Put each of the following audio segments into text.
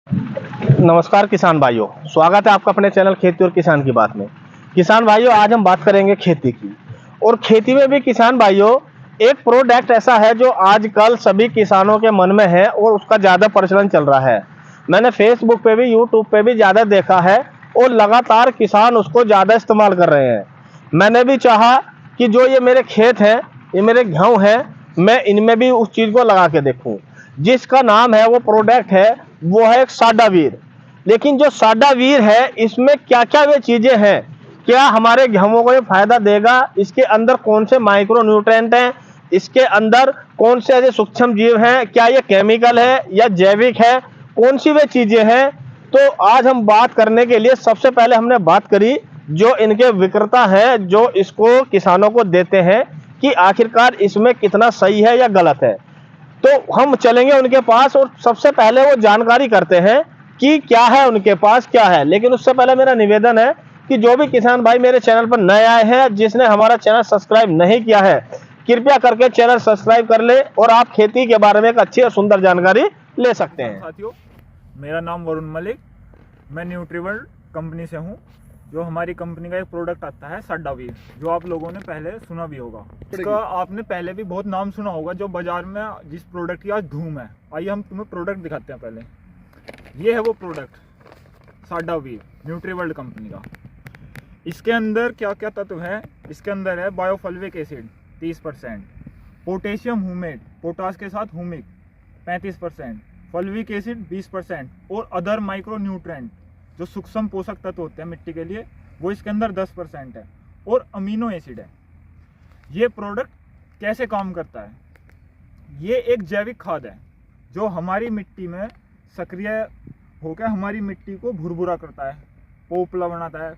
नमस्कार किसान भाइयों, स्वागत है आपका अपने चैनल खेती और किसान की बात में। किसान भाइयों, आज हम बात करेंगे खेती की। और खेती में भी किसान भाइयों, एक प्रोडक्ट ऐसा है जो आजकल सभी किसानों के मन में है और उसका ज़्यादा प्रचलन चल रहा है। मैंने फेसबुक पे भी, यूट्यूब पे भी ज़्यादा देखा है और लगातार किसान उसको ज़्यादा इस्तेमाल कर रहे हैं। मैंने भी चाहा कि जो ये मेरे खेत हैं, ये मेरे गेहूँ हैं, मैं इनमें भी उस चीज़ को लगा के देखूँ। जिसका नाम है, वो प्रोडक्ट है, वो है एक साडा वीर। लेकिन जो साडा वीर है, इसमें क्या क्या वे चीजें हैं, क्या हमारे गेहूं को ये फायदा देगा, इसके अंदर कौन से माइक्रो न्यूट्रेंट हैं, इसके अंदर कौन से ऐसे सूक्ष्म जीव हैं, क्या ये केमिकल है या जैविक है, कौन सी वे चीजें हैं। तो आज हम बात करने के लिए सबसे पहले हमने बात करी जो इनके विक्रेता हैं, जो इसको किसानों को देते हैं, कि आखिरकार इसमें कितना सही है या गलत है। तो हम चलेंगे उनके पास और सबसे पहले वो जानकारी करते हैं कि क्या है उनके पास, क्या है। लेकिन उससे पहले मेरा निवेदन है कि जो भी किसान भाई मेरे चैनल पर नए आए हैं, जिसने हमारा चैनल सब्सक्राइब नहीं किया है, कृपया करके चैनल सब्सक्राइब कर ले और आप खेती के बारे में एक अच्छी और सुंदर जानकारी ले सकते हैं। साथियों, मेरा नाम वरुण मलिक, मैं न्यूट्रीवर्ल्ड कंपनी से हूँ। जो हमारी कंपनी का एक प्रोडक्ट आता है साडा वीर, जो आप लोगों ने पहले सुना भी होगा। इसका आपने पहले भी बहुत नाम सुना होगा, जो बाजार में जिस प्रोडक्ट की आज धूम है। आइए हम तुम्हें प्रोडक्ट दिखाते हैं। पहले ये है वो प्रोडक्ट साडा वीर, न्यूट्रीवर्ल्ड कंपनी का। इसके अंदर क्या क्या तत्व है? इसके अंदर है बायोफल्विक एसिड 30%, पोटेशियम हुमेट, पोटास के साथ हुमिक 35%, फल्विक एसिड 20% और अदर माइक्रो न्यूट्रेंट जो सूक्ष्म पोषक तत्व होते हैं मिट्टी के लिए, वो इसके अंदर 10% है और अमीनो एसिड है। ये प्रोडक्ट कैसे काम करता है? ये एक जैविक खाद है जो हमारी मिट्टी में सक्रिय होकर हमारी मिट्टी को भुरभुरा करता है, पोपला बनाता है।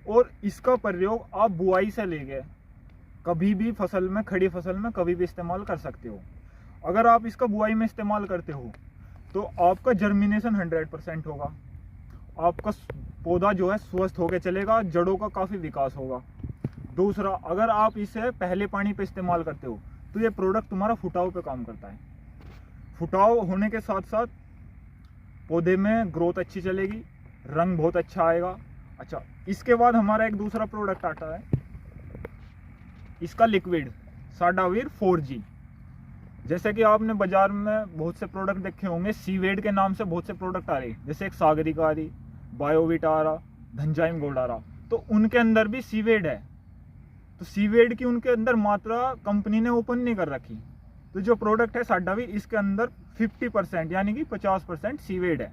और इसका प्रयोग आप बुआई से लेके कभी भी फसल में, खड़ी फसल में कभी भी इस्तेमाल कर सकते हो। अगर आप इसका बुआई में इस्तेमाल करते हो तो आपका जर्मिनेशन 100% होगा, आपका पौधा जो है स्वस्थ होकर चलेगा, जड़ों का काफ़ी विकास होगा। दूसरा, अगर आप इसे पहले पानी पे इस्तेमाल करते हो तो ये प्रोडक्ट तुम्हारा फुटाव पे काम करता है। फुटाव होने के साथ साथ पौधे में ग्रोथ अच्छी चलेगी, रंग बहुत अच्छा आएगा। अच्छा, इसके बाद हमारा एक दूसरा प्रोडक्ट आता है, इसका लिक्विड साडावीर 4G। जैसे कि आपने बाजार में बहुत से प्रोडक्ट देखे होंगे, सीवेड के नाम से बहुत से प्रोडक्ट आ रहे, जैसे एक सागरिका आ रही, बायोविट आ रहा, धनजाइम गोल्ड आ रहा, तो उनके अंदर भी सीवेड है। तो सीवेड की उनके अंदर मात्रा कंपनी ने ओपन नहीं कर रखी। तो जो प्रोडक्ट है साडावीर, इसके अंदर 50% यानी कि 50% सीवेड है,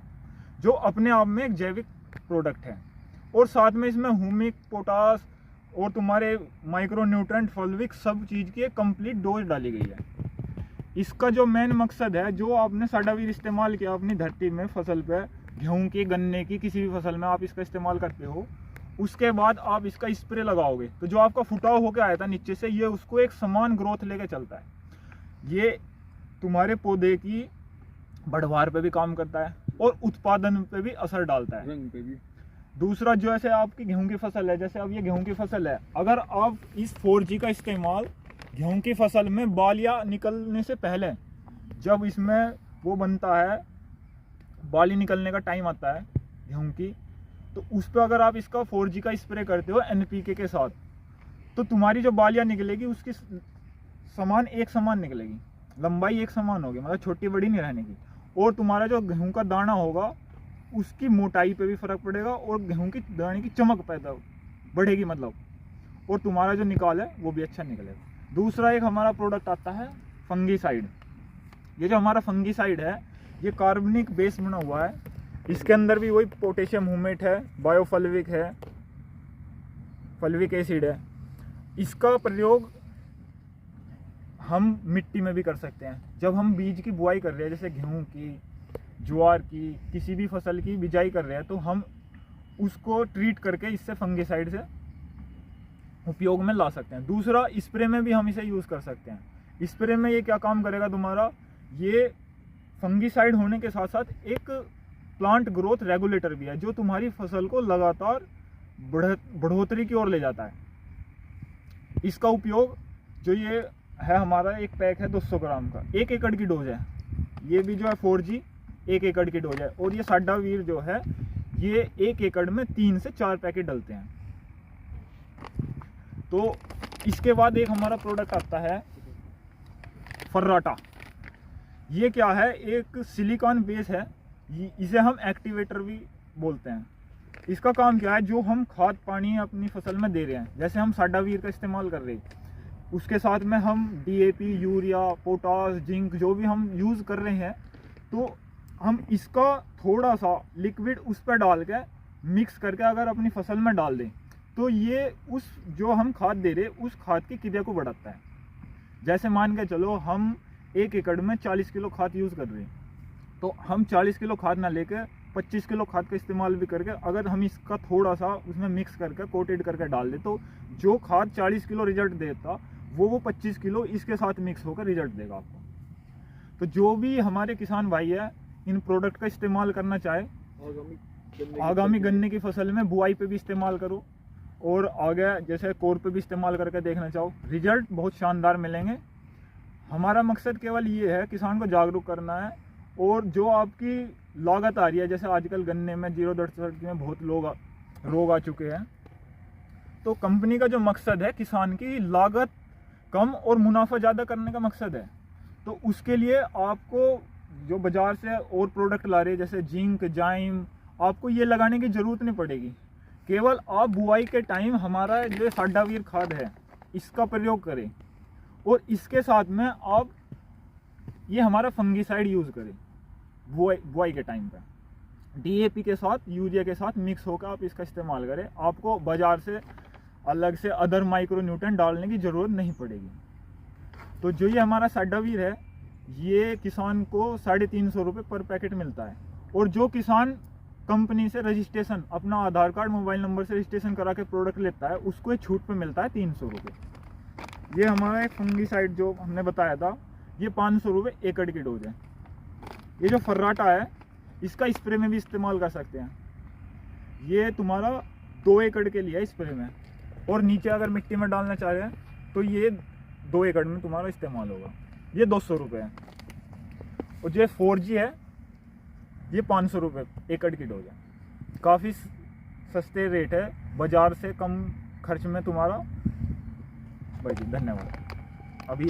जो अपने आप में एक जैविक प्रोडक्ट है। और साथ में इसमें हुमिक, पोटास और तुम्हारे माइक्रो न्यूट्रेंट, फॉल्विक, सब चीज़ की एक कंप्लीट डोज डाली गई है। इसका जो मेन मकसद है, जो आपने साडावीर इस्तेमाल किया अपनी धरती में फसल पे, गेहूं की, गन्ने की, किसी भी फसल में आप इसका इस्तेमाल करते हो, उसके बाद आप इसका स्प्रे लगाओगे तो जो आपका फुटाव होकर आया था नीचे से, ये उसको एक समान ग्रोथ लेके चलता है। ये तुम्हारे पौधे की बढ़वार पे भी काम करता है और उत्पादन पे भी असर डालता है, रंग पे भी। दूसरा, जो ऐसे आपकी गेहूं की फसल है, जैसे अब ये गेहूं की फसल है, अगर आप इस 4G का इस्तेमाल गेहूं की फसल में बालियां निकलने से पहले, जब इसमें वो बनता है, बाली निकलने का टाइम आता है गेहूं की, तो उस पर अगर आप इसका 4G का स्प्रे करते हो NPK के साथ, तो तुम्हारी जो बालियां निकलेगी उसकी एक समान निकलेगी, लंबाई एक समान होगी, मतलब छोटी बड़ी नहीं रहने की। और तुम्हारा जो गेहूं का दाना होगा उसकी मोटाई पे भी फर्क पड़ेगा और गेहूं की दाने की चमक पैदा बढ़ेगी, मतलब, और तुम्हारा जो निकाल है वो भी अच्छा निकलेगा। दूसरा एक हमारा प्रोडक्ट आता है फंगीसाइड। ये जो हमारा फंगीसाइड है, ये कार्बनिक बेस बना हुआ है। इसके अंदर भी वही पोटेशियम हुमेट है, बायोफल्विक है, फल्विक एसिड है। इसका प्रयोग हम मिट्टी में भी कर सकते हैं। जब हम बीज की बुआई कर रहे हैं, जैसे गेहूं की, ज्वार की, किसी भी फसल की बिजाई कर रहे हैं, तो हम उसको ट्रीट करके इससे फंगीसाइड से उपयोग में ला सकते हैं। दूसरा, स्प्रे में भी हम इसे यूज़ कर सकते हैं। स्प्रे में ये क्या काम करेगा तुम्हारा, ये फंगीसाइड होने के साथ साथ एक प्लांट ग्रोथ रेगुलेटर भी है, जो तुम्हारी फसल को लगातार बढ़ोतरी की ओर ले जाता है। इसका उपयोग जो ये है, हमारा एक पैक है 200 ग्राम का, 1 एकड़ की डोज है। ये भी जो है 4G 1 एकड़ की डोज है। और ये साडा वीर जो है ये 1 एकड़ में 3 से 4 पैकेट डलते हैं। तो इसके बाद एक हमारा प्रोडक्ट आता है फर्राटा। ये क्या है, एक सिलिकॉन बेस है, इसे हम एक्टिवेटर भी बोलते हैं। इसका काम क्या है, जो हम खाद पानी अपनी फसल में दे रहे हैं, जैसे हम साडा वीर का इस्तेमाल कर रहे हैं, उसके साथ में हम DAP, यूरिया, पोटास, जिंक जो भी हम यूज़ कर रहे हैं, तो हम इसका थोड़ा सा लिक्विड उस पर डाल के मिक्स करके अगर अपनी फसल में डाल दें तो ये उस जो हम खाद दे रहे उस खाद की क्रिया को बढ़ाता है। जैसे मान के चलो हम 1 एकड़ में 40 किलो खाद यूज़ कर रहे हैं, तो हम 40 किलो खाद ना लेकर 25 किलो खाद का इस्तेमाल भी करके अगर हम इसका थोड़ा सा उसमें मिक्स करके कोटेड करके डाल दें, तो जो खाद 40 किलो रिजल्ट देता वो 25 किलो इसके साथ मिक्स होकर रिजल्ट देगा आपको। तो जो भी हमारे किसान भाई है इन प्रोडक्ट का इस्तेमाल करना चाहे, आगामी गन्ने की फसल में बुआई पे भी इस्तेमाल करो, और आगे जैसे कोर पे भी इस्तेमाल करके देखना चाहो, रिजल्ट बहुत शानदार मिलेंगे। हमारा मकसद केवल ये है किसान को जागरूक करना है। और जो आपकी लागत आ रही है, जैसे आजकल गन्ने में 0.68 में बहुत रोग आ चुके हैं, तो कंपनी का जो मकसद है किसान की लागत कम और मुनाफा ज़्यादा करने का मकसद है। तो उसके लिए आपको जो बाज़ार से और प्रोडक्ट ला रहे हैं जैसे जिंक, जाइम, आपको ये लगाने की ज़रूरत नहीं पड़ेगी। केवल आप बुआई के टाइम हमारा जो साडा वीर खाद है इसका प्रयोग करें, और इसके साथ में आप ये हमारा फंगीसाइड यूज़ करें बुआई के टाइम पे। DAP के साथ, यूरिया के साथ मिक्स होकर आप इसका इस्तेमाल करें। आपको बाज़ार से अलग से अदर माइक्रो न्यूट्रेंट डालने की ज़रूरत नहीं पड़ेगी। तो जो ये हमारा साडा वीर है ये किसान को 350 रुपये पर पैकेट मिलता है। और जो किसान कंपनी से रजिस्ट्रेशन अपना आधार कार्ड, मोबाइल नंबर से रजिस्ट्रेशन करा के प्रोडक्ट लेता है उसको एक छूट पे मिलता है 300 रुपये। ये हमारा एक फंगीसाइड जो हमने बताया था ये 500 रुपये एकड़ की डोज है। ये जो फर्राटा है इसका स्प्रे में भी इस्तेमाल कर सकते हैं। ये तुम्हारा 2 एकड़ के लिए स्प्रे में, और नीचे अगर मिट्टी में डालना चाह रहे हैं तो ये 2 एकड़ में तुम्हारा इस्तेमाल होगा। ये 200 रुपये है। और जो 4G है ये 500 रुपये एकड़ की डोज है। काफ़ी सस्ते रेट है, बाज़ार से कम खर्च में तुम्हारा। भाई जी धन्यवाद। अभी